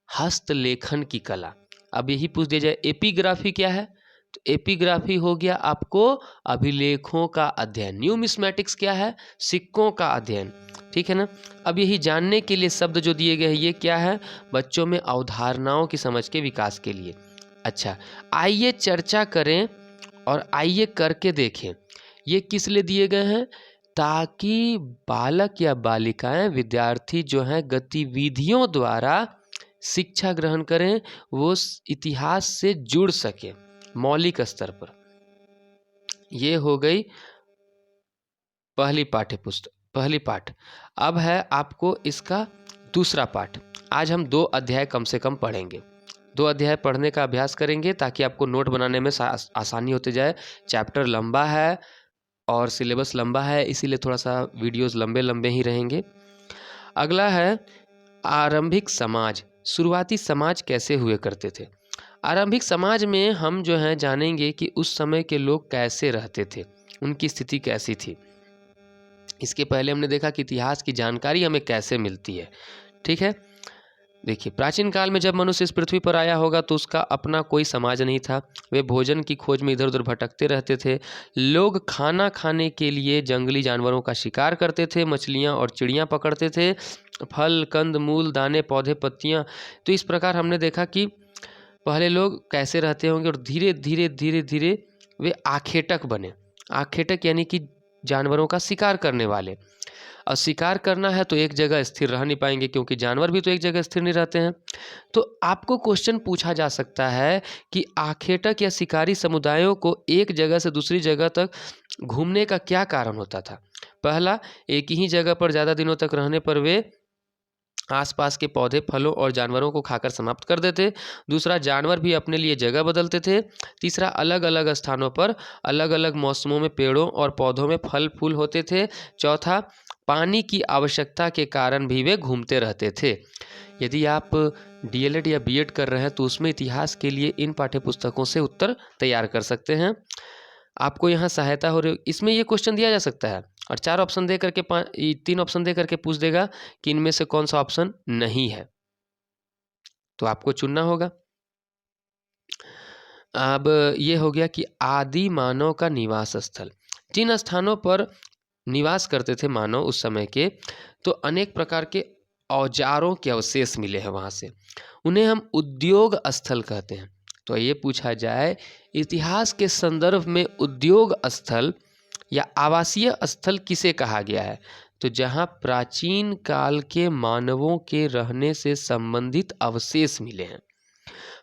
हस्तलेखन की कला। अब यही पूछ दिया जाए एपिग्राफी क्या है? तो एपिग्राफी हो गया आपको अभिलेखों का अध्ययन। न्यूमिस्मेटिक्स क्या है? सिक्कों का अध्ययन, ठीक है ना। अब यही जानने के लिए शब्द जो दिए गए हैं ये क्या है? बच्चों में अवधारणाओं की समझ के विकास के लिए। अच्छा, आइए चर्चा करें और आइए करके देखें। ये किस लिए दिए गए हैं? ताकि बालक या बालिकाएं, विद्यार्थी जो हैं गतिविधियों द्वारा शिक्षा ग्रहण करें, वो इतिहास से जुड़ सके मौलिक स्तर पर। ये हो गई पहली पाठ। अब है आपको इसका दूसरा पाठ। आज हम 2 अध्याय कम से कम पढ़ेंगे। 2 अध्याय पढ़ने का अभ्यास करेंगे ताकि आपको नोट बनाने में आसानी होती जाए। चैप्टर लंबा है और सिलेबस लंबा है, इसीलिए थोड़ा सा वीडियोस लंबे लंबे ही रहेंगे। अगला है आरंभिक समाज। शुरुआती समाज कैसे हुए करते थे? आरंभिक समाज में हम जो है जानेंगे कि उस समय के लोग कैसे रहते थे, उनकी स्थिति कैसी थी। इसके पहले हमने देखा कि इतिहास की जानकारी हमें कैसे मिलती है, ठीक है। देखिए, प्राचीन काल में जब मनुष्य इस पृथ्वी पर आया होगा तो उसका अपना कोई समाज नहीं था। वे भोजन की खोज में इधर उधर भटकते रहते थे। लोग खाना खाने के लिए जंगली जानवरों का शिकार करते थे, मछलियाँ और चिड़ियाँ पकड़ते थे, फल कंद मूल दाने पौधे पत्तियाँ। तो इस प्रकार हमने देखा कि पहले लोग कैसे रहते होंगे और धीरे धीरे वे आखेटक बने। आखेटक यानी कि जानवरों का शिकार करने वाले। और शिकार करना है तो एक जगह स्थिर रह नहीं पाएंगे, क्योंकि जानवर भी तो एक जगह स्थिर नहीं रहते हैं। तो आपको क्वेश्चन पूछा जा सकता है कि आखेटक या शिकारी समुदायों को एक जगह से दूसरी जगह तक घूमने का क्या कारण होता था? पहला, एक ही जगह पर ज़्यादा दिनों तक रहने पर वे आसपास के पौधे फलों और जानवरों को खाकर समाप्त कर देते। दूसरा, जानवर भी अपने लिए जगह बदलते थे। तीसरा, अलग अलग स्थानों पर अलग अलग मौसमों में पेड़ों और पौधों में फल फूल होते थे। चौथा, पानी की आवश्यकता के कारण भी वे घूमते रहते थे। यदि आप डीएलएड या बीएड कर रहे हैं तो उसमें इतिहास के लिए इन पाठ्य पुस्तकों से उत्तर तैयार कर सकते हैं। आपको यहाँ सहायता हो रही। इसमें ये क्वेश्चन दिया जा सकता है और 4 ऑप्शन दे करके 3 ऑप्शन दे करके पूछ देगा कि इनमें से कौन सा ऑप्शन नहीं है, तो आपको चुनना होगा। अब ये हो गया कि आदि मानव का निवास स्थल। जिन स्थानों पर निवास करते थे मानव उस समय के, तो अनेक प्रकार के औजारों के अवशेष मिले हैं वहाँ से। उन्हें हम उद्योग स्थल कहते हैं। तो ये पूछा जाए, इतिहास के संदर्भ में उद्योग स्थल या आवासीय स्थल किसे कहा गया है? तो जहाँ प्राचीन काल के मानवों के रहने से संबंधित अवशेष मिले हैं।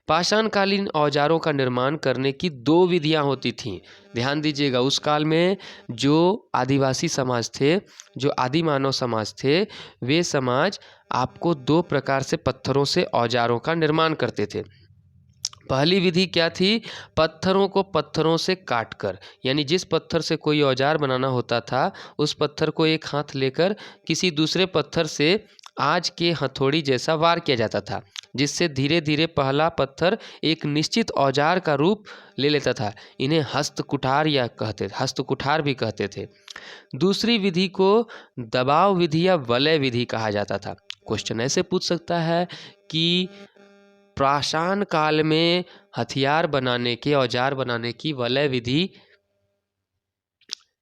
पाषाणकालीन औजारों का निर्माण करने की दो विधियां होती थीं। ध्यान दीजिएगा, उस काल में जो आदिवासी समाज थे, जो आदि मानव समाज थे, वे समाज आपको दो प्रकार से पत्थरों से औजारों का निर्माण करते थे। पहली विधि क्या थी? पत्थरों को पत्थरों से काटकर, यानी जिस पत्थर से कोई औजार बनाना होता था उस पत्थर को एक हाथ लेकर किसी दूसरे पत्थर से आज के हथौड़ी जैसा वार किया जाता था, जिससे धीरे धीरे पहला पत्थर एक निश्चित औजार का रूप ले लेता था। इन्हें हस्तकुठार भी कहते थे। दूसरी विधि को दबाव विधि या वलय विधि कहा जाता था। क्वेश्चन ऐसे पूछ सकता है कि पाषाण काल में हथियार बनाने के, औजार बनाने की वलय विधि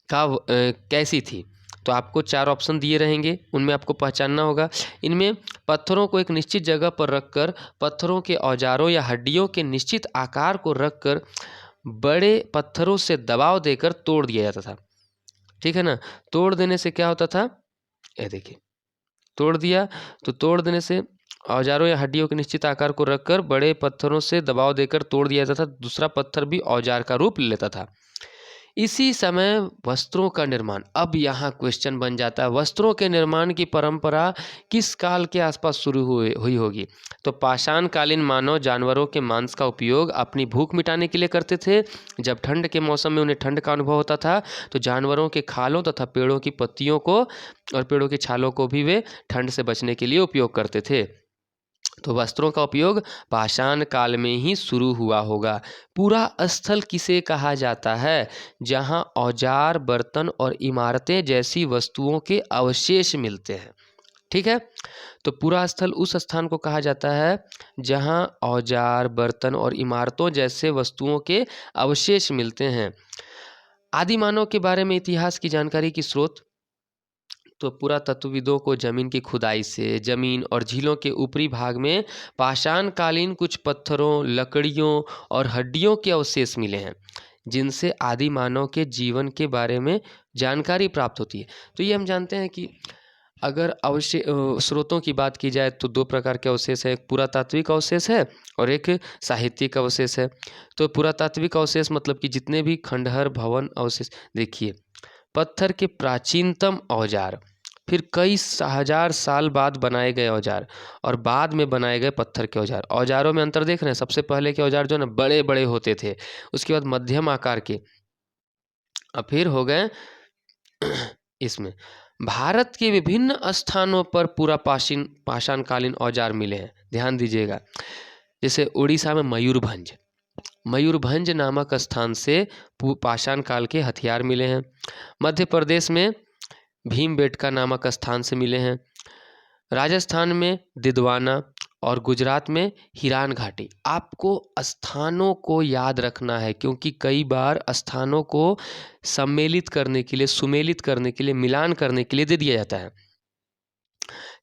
कैसी थी? तो आपको 4 ऑप्शन दिए रहेंगे, उनमें आपको पहचानना होगा। इनमें पत्थरों को एक निश्चित जगह पर रखकर पत्थरों के औजारों या हड्डियों के निश्चित आकार को रखकर बड़े पत्थरों से दबाव देकर तोड़ दिया जाता था। ठीक है ना? तोड़ देने से क्या होता था? ये देखिए, तोड़ दिया तो तोड़ देने से औजारों या हड्डियों के निश्चित आकार को रखकर बड़े पत्थरों से दबाव देकर तोड़ दिया जाता था। दूसरा पत्थर भी औजार का रूप ले लेता था। इसी समय वस्त्रों का निर्माण। अब यहाँ क्वेश्चन बन जाता है, वस्त्रों के निर्माण की परंपरा किस काल के आसपास शुरू हुई होगी? तो पाषाणकालीन मानव जानवरों के मांस का उपयोग अपनी भूख मिटाने के लिए करते थे। जब ठंड के मौसम में उन्हें ठंड का अनुभव होता था तो जानवरों के खालों तथा पेड़ों की पत्तियों को और पेड़ों की छालों को भी वे ठंड से बचने के लिए उपयोग करते थे। तो वस्त्रों का उपयोग पाषाण काल में ही शुरू हुआ होगा। पूरा स्थल किसे कहा जाता है? जहां औजार, बर्तन और इमारतें जैसी वस्तुओं के अवशेष मिलते हैं। ठीक है, तो पूरा स्थल उस स्थान को कहा जाता है जहां औजार, बर्तन और इमारतों जैसे वस्तुओं के अवशेष मिलते हैं। आदि मानव के बारे में इतिहास की जानकारी की स्रोत। तो पुरातत्वविदों को जमीन की खुदाई से जमीन और झीलों के ऊपरी भाग में पाषाणकालीन कुछ पत्थरों, लकड़ियों और हड्डियों के अवशेष मिले हैं, जिनसे आदि मानव के जीवन के बारे में जानकारी प्राप्त होती है। तो ये हम जानते हैं कि अगर स्रोतों की बात की जाए तो दो प्रकार के अवशेष है, एक पुरातात्विक अवशेष है और एक साहित्यिक अवशेष है। तो पुरातात्विक अवशेष मतलब कि जितने भी खंडहर, भवन अवशेष, देखिए पत्थर के प्राचीनतम औजार, फिर कई हजार साल बाद बनाए गए औजार और बाद में बनाए गए पत्थर के औजार। औजारों में अंतर देख रहे हैं? सबसे पहले के औजार जो ना बड़े बड़े होते थे, उसके बाद मध्यम आकार के, और फिर हो गए इसमें भारत के विभिन्न स्थानों पर पूरा पाषाणकालीन औजार मिले हैं। ध्यान दीजिएगा, जैसे उड़ीसा में मयूरभंज नामक स्थान से पाषाण काल के हथियार मिले हैं। मध्य प्रदेश में भीमबेटका नामक स्थान से मिले हैं। राजस्थान में दिदवाना और गुजरात में हिरान घाटी। आपको स्थानों को याद रखना है, क्योंकि कई बार स्थानों को सम्मिलित करने के लिए, सुमेलित करने के लिए, मिलान करने के लिए दे दिया जाता है।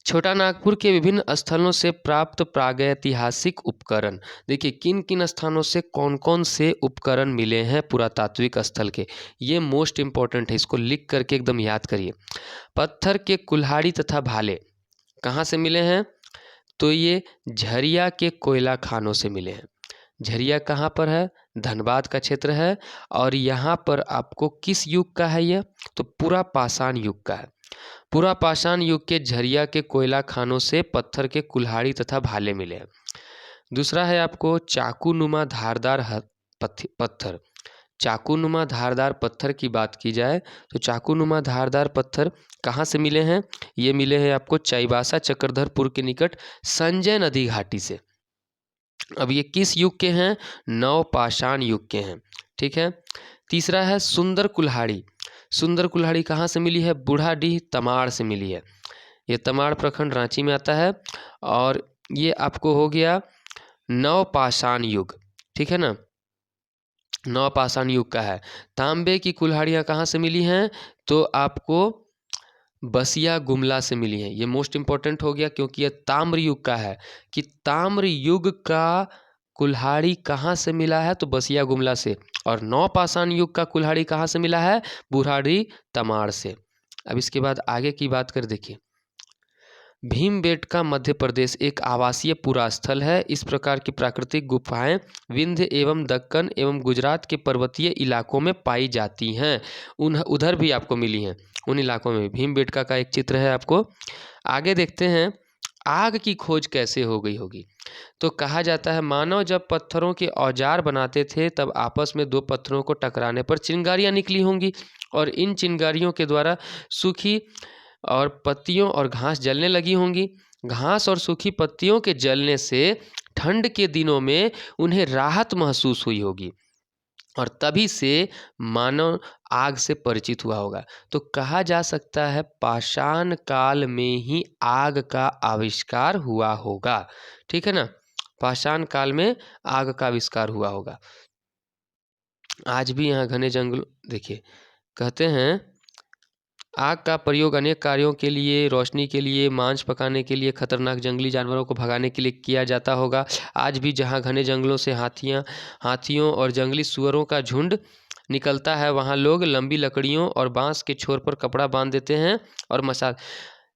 छोटा नागपुर के विभिन्न स्थलों से प्राप्त प्रागैतिहासिक उपकरण। देखिए किन किन स्थानों से कौन कौन से उपकरण मिले हैं पुरातात्विक स्थल के, ये मोस्ट इंपॉर्टेंट है, इसको लिख करके एकदम याद करिए। पत्थर के कुल्हाड़ी तथा भाले कहाँ से मिले हैं? तो ये झरिया के कोयला खानों से मिले हैं। झरिया कहाँ पर है? धनबाद का क्षेत्र है। और यहाँ पर आपको किस युग का है यह? तो पूरा पाषाण युग का है। पूरा पाषाण युग के झरिया के कोयला खानों से पत्थर के कुल्हाड़ी तथा भाले मिले हैं। दूसरा है आपको चाकूनुमा धारदार पत्थर। चाकूनुमा धारदार पत्थर की बात की जाए तो चाकूनुमा धारदार पत्थर कहाँ से मिले हैं? ये मिले हैं आपको चाईबासा चक्रधरपुर के निकट संजय नदी घाटी से। अब ये किस युग के हैं? नवपाषाण युग के हैं। ठीक है। तीसरा है सुंदर कुल्हाड़ी। सुंदर कुल्हाड़ी कहाँ से मिली है? बूढ़ाडीह तमाड़ से मिली है। ये तमाड़ प्रखंड रांची में आता है और ये आपको हो गया नवपाषाण युग। ठीक है ना, नवपाषाण युग का है। तांबे की कुल्हाड़ियाँ कहाँ से मिली हैं? तो आपको बसिया गुमला से मिली हैं। ये मोस्ट इंपॉर्टेंट हो गया क्योंकि ये ताम्र युग का है, कि ताम्र युग का कुल्हाड़ी कहाँ से मिला है? तो बसिया गुमला से। और नवपाषाण युग का कुल्हाड़ी कहाँ से मिला है? बूढ़ाडी तमाड़ से। अब इसके बाद आगे की बात कर देखिए, भीमबेटका मध्य प्रदेश एक आवासीय पुरास्थल है। इस प्रकार की प्राकृतिक गुफाएं विंध्य एवं दक्कन एवं गुजरात के पर्वतीय इलाकों में पाई जाती हैं। उधर भी आपको मिली हैं, उन इलाकों में। भीमबेटका का एक चित्र है आपको। आगे देखते हैं आग की खोज कैसे हो गई होगी। तो कहा जाता है मानव जब पत्थरों के औजार बनाते थे तब आपस में दो पत्थरों को टकराने पर चिंगारियां निकली होंगी और इन चिंगारियों के द्वारा सूखी और पत्तियों और घास जलने लगी होंगी। घास और सूखी पत्तियों के जलने से ठंड के दिनों में उन्हें राहत महसूस हुई होगी और तभी से मानव आग से परिचित हुआ होगा। तो कहा जा सकता है पाषाण काल में ही आग का आविष्कार हुआ होगा। ठीक है ना, पाषाण काल में आग का आविष्कार हुआ होगा। आज भी यहाँ घने जंगल देखिए, कहते हैं आग का प्रयोग अनेक कार्यों के लिए, रोशनी के लिए, मांस पकाने के लिए, खतरनाक जंगली जानवरों को भगाने के लिए किया जाता होगा। आज भी जहाँ घने जंगलों से हाथियों और जंगली सुअरों का झुंड निकलता है, वहाँ लोग लंबी लकड़ियों और बांस के छोर पर कपड़ा बांध देते हैं और मसाल।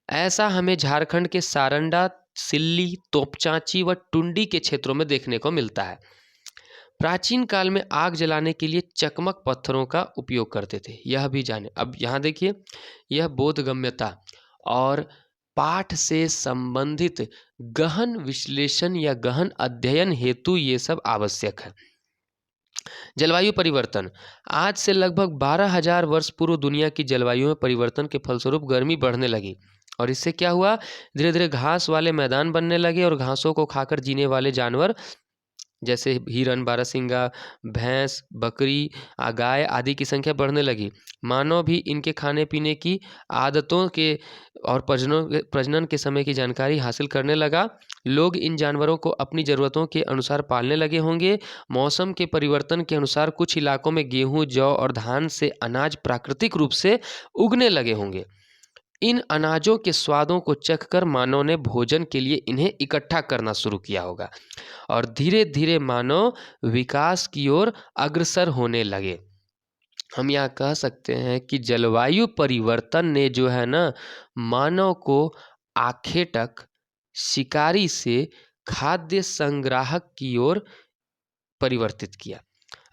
ऐसा हमें झारखंड के सारंडा, सिल्ली, तोपचांची व टुंडी के क्षेत्रों में देखने को मिलता है। प्राचीन काल में आग जलाने के लिए चकमक पत्थरों का उपयोग करते थे, यह भी जाने। अब यहाँ देखिए, यह बोधगम्यता और पाठ से संबंधित गहन विश्लेषण या गहन अध्ययन हेतु ये सब आवश्यक है। जलवायु परिवर्तन। आज से लगभग 12,000 वर्ष पूर्व दुनिया की जलवायु में परिवर्तन के फलस्वरूप गर्मी बढ़ने लगी और इससे क्या हुआ, धीरे धीरे घास वाले मैदान बनने लगे और घासों को खाकर जीने वाले जानवर जैसे हिरन, बारहसिंगा, भैंस, बकरी, गाय आदि की संख्या बढ़ने लगी। मानव भी इनके खाने पीने की आदतों के और प्रजनन के समय की जानकारी हासिल करने लगा। लोग इन जानवरों को अपनी ज़रूरतों के अनुसार पालने लगे होंगे। मौसम के परिवर्तन के अनुसार कुछ इलाकों में गेहूं, जौ और धान से अनाज प्राकृतिक रूप से उगने लगे होंगे। इन अनाजों के स्वादों को चखकर मानव ने भोजन के लिए इन्हें इकट्ठा करना शुरू किया होगा और धीरे धीरे मानव विकास की ओर अग्रसर होने लगे। हम यहाँ कह सकते हैं कि जलवायु परिवर्तन ने जो है ना, मानव को आखेटक शिकारी से खाद्य संग्राहक की ओर परिवर्तित किया,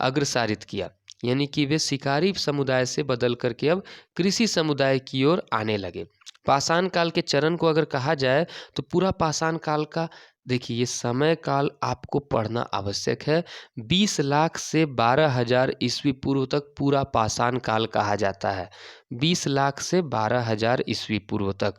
अग्रसारित किया। यानी कि वे शिकारी समुदाय से बदल करके अब कृषि समुदाय की ओर आने लगे। पाषाण काल के चरण को अगर कहा जाए तो पूरा पाषाण काल का देखिए, ये समय काल आपको पढ़ना आवश्यक है। 20 लाख से 12,000 ईस्वी पूर्व तक पूरा पाषाण काल कहा जाता है। 20 लाख से 12,000 ईस्वी पूर्व तक।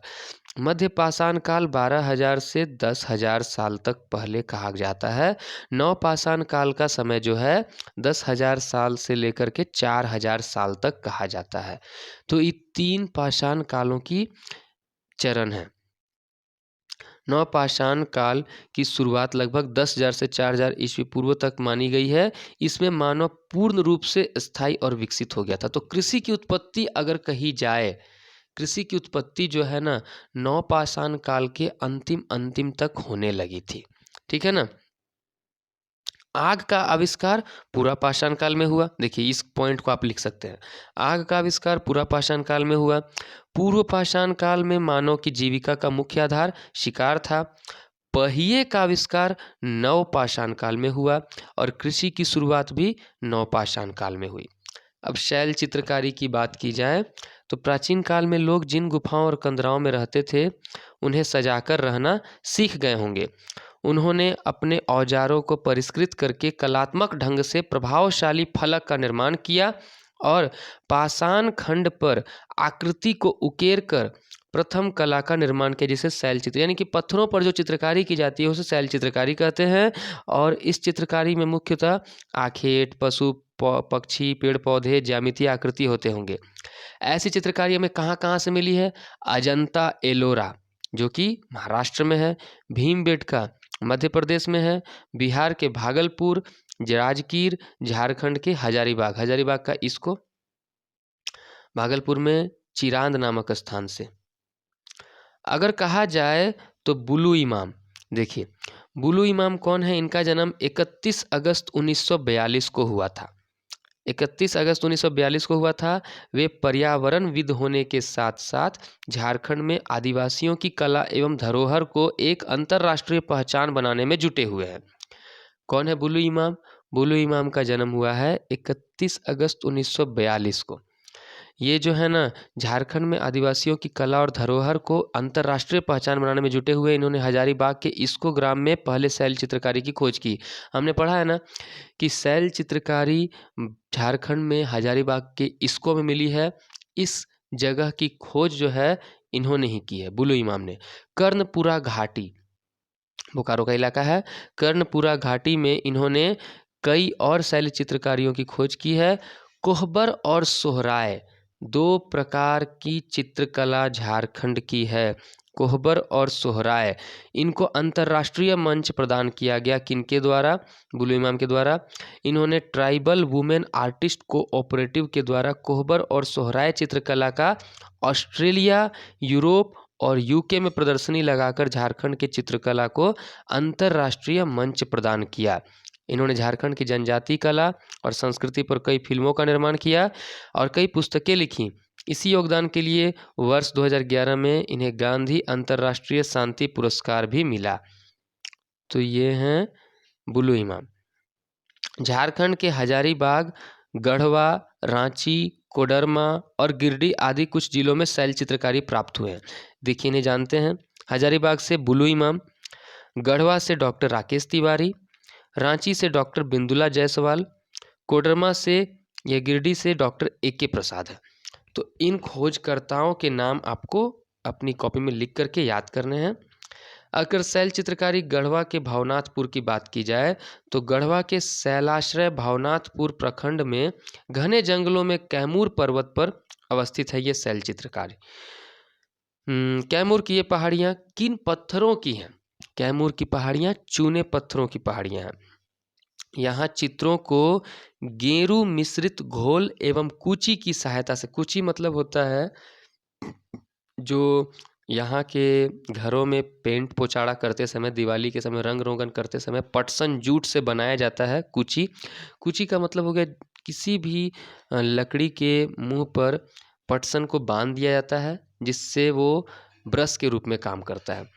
मध्य पाषाण काल 12,000 से 10,000 साल तक पहले कहा जाता है। नव पाषाण काल का समय जो है 10,000 साल से लेकर के 4,000 साल तक कहा जाता है। तो ये 3 पाषाण कालों की चरण है। नव पाषाण काल की शुरुआत लगभग 10,000 से 4,000 ईस्वी पूर्व तक मानी गई है। इसमें मानव पूर्ण रूप से स्थायी और विकसित हो गया था। तो कृषि की उत्पत्ति अगर कही जाए, कृषि की उत्पत्ति जो है ना, नव पाषाण काल के अंतिम तक होने लगी थी। ठीक है ना। आग का आविष्कार पूरा पाषाण काल में हुआ। देखिए, इस पॉइंट को आप लिख सकते हैं। आग का आविष्कार पूरा पाषाण काल में हुआ। पूर्व पाषाण काल में मानव की जीविका का मुख्य आधार शिकार था। पहिए का आविष्कार नव पाषाण काल में हुआ और कृषि की शुरुआत भी नव पाषाण काल में हुई। अब शैल चित्रकारी की बात की जाए तो प्राचीन काल में लोग जिन गुफाओं और कंदराओं में रहते थे उन्हें सजाकर रहना सीख गए होंगे। उन्होंने अपने औजारों को परिष्कृत करके कलात्मक ढंग से प्रभावशाली फलक का निर्माण किया और पाषाण खंड पर आकृति को उकेर कर प्रथम कला का निर्माण किया, जिसे शैल चित्र, यानी कि पत्थरों पर जो चित्रकारी की जाती है उसे शैल चित्रकारी कहते हैं। और इस चित्रकारी में मुख्यतः आखेट, पशु, पक्षी, पेड़ पौधे, ज्यामितीय आकृति होते होंगे। ऐसी चित्रकारी हमें कहाँ कहाँ से मिली है? अजंता एलोरा जो कि महाराष्ट्र में है, भीमबेटका मध्य प्रदेश में है, बिहार के भागलपुर, राजगीर, झारखंड के हजारीबाग का इसको भागलपुर में चिरांद नामक स्थान से। अगर कहा जाए तो बुलू इमाम, देखिए बुलू इमाम कौन है? इनका जन्म 31 अगस्त 1942 को हुआ था। 31 अगस्त 1942 को हुआ था। वे पर्यावरणविद होने के साथ साथ झारखंड में आदिवासियों की कला एवं धरोहर को एक अंतर्राष्ट्रीय पहचान बनाने में जुटे हुए हैं। कौन है बुल्लू इमाम? बुल्लू इमाम का जन्म हुआ है 31 अगस्त 1942 को। ये जो है ना, झारखंड में आदिवासियों की कला और धरोहर को अंतर्राष्ट्रीय पहचान बनाने में जुटे हुए। इन्होंने हजारीबाग के इसको ग्राम में पहले शैल चित्रकारी की खोज की। हमने पढ़ा है ना कि शैल चित्रकारी झारखंड में हजारीबाग के इसको में मिली है। इस जगह की खोज जो है इन्होंने ही की है, बुल्लू इमाम ने। कर्णपुरा घाटी बोकारो का इलाका है। कर्णपुरा घाटी में इन्होंने कई और शैल चित्रकारियों की खोज की है। कोहबर और सोहराय, दो प्रकार की चित्रकला झारखंड की है। कोहबर और सोहराय, इनको अंतर्राष्ट्रीय मंच प्रदान किया गया। किनके द्वारा? बुल्लू इमाम के द्वारा। इन्होंने ट्राइबल वुमेन आर्टिस्ट कोऑपरेटिव के द्वारा कोहबर और सोहराय चित्रकला का ऑस्ट्रेलिया, यूरोप और यूके में प्रदर्शनी लगाकर झारखंड के चित्रकला को अंतर्राष्ट्रीय मंच प्रदान किया। इन्होंने झारखंड की जनजाति कला और संस्कृति पर कई फिल्मों का निर्माण किया और कई पुस्तकें लिखी। इसी योगदान के लिए वर्ष 2011 में इन्हें गांधी अंतर्राष्ट्रीय शांति पुरस्कार भी मिला। तो ये हैं बुल्लू इमाम। झारखंड के हजारीबाग, गढ़वा, रांची, कोडरमा और गिरिडीह आदि कुछ जिलों में शैल चित्रकारी प्राप्त हुए हैं। देखिए, इन्हें जानते हैं। हजारीबाग से बुल्लू इमाम, गढ़वा से डॉक्टर राकेश तिवारी, रांची से डॉक्टर बिंदुला जायसवाल, कोडरमा से या गिरिडीह से डॉक्टर AK प्रसाद है। तो इन खोजकर्ताओं के नाम आपको अपनी कॉपी में लिख करके याद करने हैं। अगर शैल चित्रकारी गढ़वा के भावनाथपुर की बात की जाए तो गढ़वा के शैलाश्रय भावनाथपुर प्रखंड में घने जंगलों में कैमूर पर्वत पर अवस्थित है ये शैल चित्रकारी। कैमूर की ये पहाड़ियाँ किन पत्थरों की हैं? कैमूर की पहाड़ियाँ चूने पत्थरों की पहाड़ियाँ हैं। यहाँ चित्रों को गेरू मिश्रित घोल एवं कूची की सहायता से, कूची मतलब होता है जो यहाँ के घरों में पेंट पोचाड़ा करते समय, दिवाली के समय रंग रोगन करते समय पटसन जूट से बनाया जाता है कूची। कूची का मतलब हो गया किसी भी लकड़ी के मुंह पर पटसन को बांध दिया जाता है जिससे वो ब्रश के रूप में काम करता है।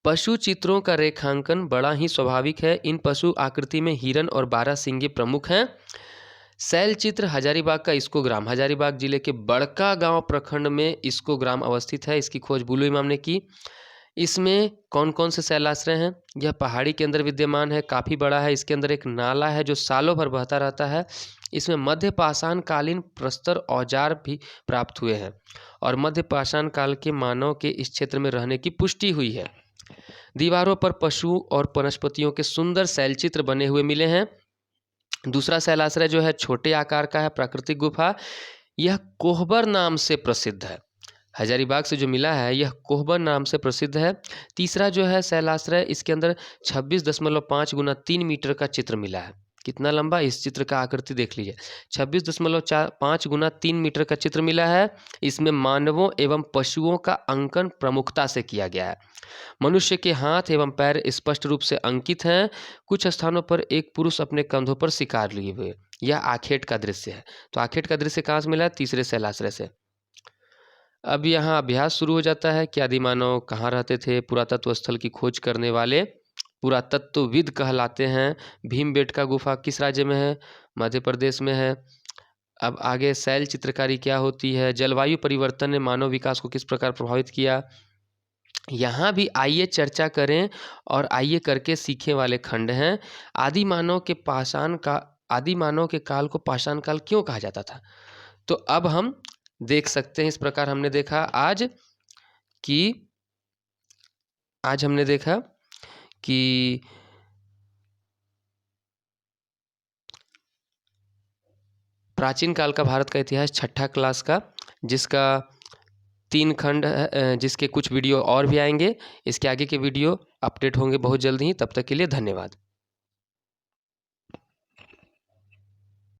पशु चित्रों का रेखांकन बड़ा ही स्वाभाविक है। इन पशु आकृति में हिरन और बारहसिंगे प्रमुख हैं। शैल चित्र हजारीबाग का इसको ग्राम, हजारीबाग जिले के बड़का गांव प्रखंड में इसको ग्राम अवस्थित है। इसकी खोज बुल्लू इमाम ने की। इसमें कौन कौन से शैलाश्रय हैं? यह पहाड़ी के अंदर विद्यमान है, काफ़ी बड़ा है। इसके अंदर एक नाला है जो सालों भर बहता रहता है। इसमें मध्य पाषाण कालीन प्रस्तर औजार भी प्राप्त हुए हैं और मध्य पाषाण काल के मानव के इस क्षेत्र में रहने की पुष्टि हुई है। दीवारों पर पशु और वनस्पतियों के सुंदर शैल चित्र बने हुए मिले हैं। दूसरा शैलाश्रय जो है छोटे आकार का है, प्राकृतिक गुफा। यह कोहबर नाम से प्रसिद्ध है। हजारीबाग से जो मिला है यह कोहबर नाम से प्रसिद्ध है। तीसरा जो है शैलाश्रय, इसके अंदर 26.5 गुना 3 मीटर का चित्र मिला है। कितना लंबा? इस चित्र का आकृति देख लीजिए, 26.5 गुना 3 मीटर का चित्र मिला है। इसमें मानवों एवं पशुओं का अंकन प्रमुखता से किया गया है। मनुष्य के हाथ एवं पैर स्पष्ट रूप से अंकित हैं। कुछ स्थानों पर एक पुरुष अपने कंधों पर शिकार लिए हुए। यह आखेट का दृश्य है। तो आखेट का दृश्य कहाँ से मिला है? तीसरे शैलाश्रय से। अब यहाँ अभ्यास शुरू हो जाता है कि आदिमानव कहाँ रहते थे। पुरातत्व स्थल की खोज करने वाले पुरातत्वविद कहलाते हैं। भीमबेटका गुफा किस राज्य में है? मध्य प्रदेश में है। अब आगे शैल चित्रकारी क्या होती है? जलवायु परिवर्तन ने मानव विकास को किस प्रकार प्रभावित किया? यहाँ भी आइए चर्चा करें और आइए करके सीखे वाले खंड हैं। आदिमानव के काल को पाषाण काल क्यों कहा जाता था? तो अब हम देख सकते हैं। इस प्रकार हमने देखा आज हमने देखा कि प्राचीन काल का भारत का इतिहास 6ठा क्लास का, जिसका 3 खंड है, जिसके कुछ वीडियो और भी आएंगे। इसके आगे के वीडियो अपडेट होंगे बहुत जल्द ही। तब तक के लिए धन्यवाद।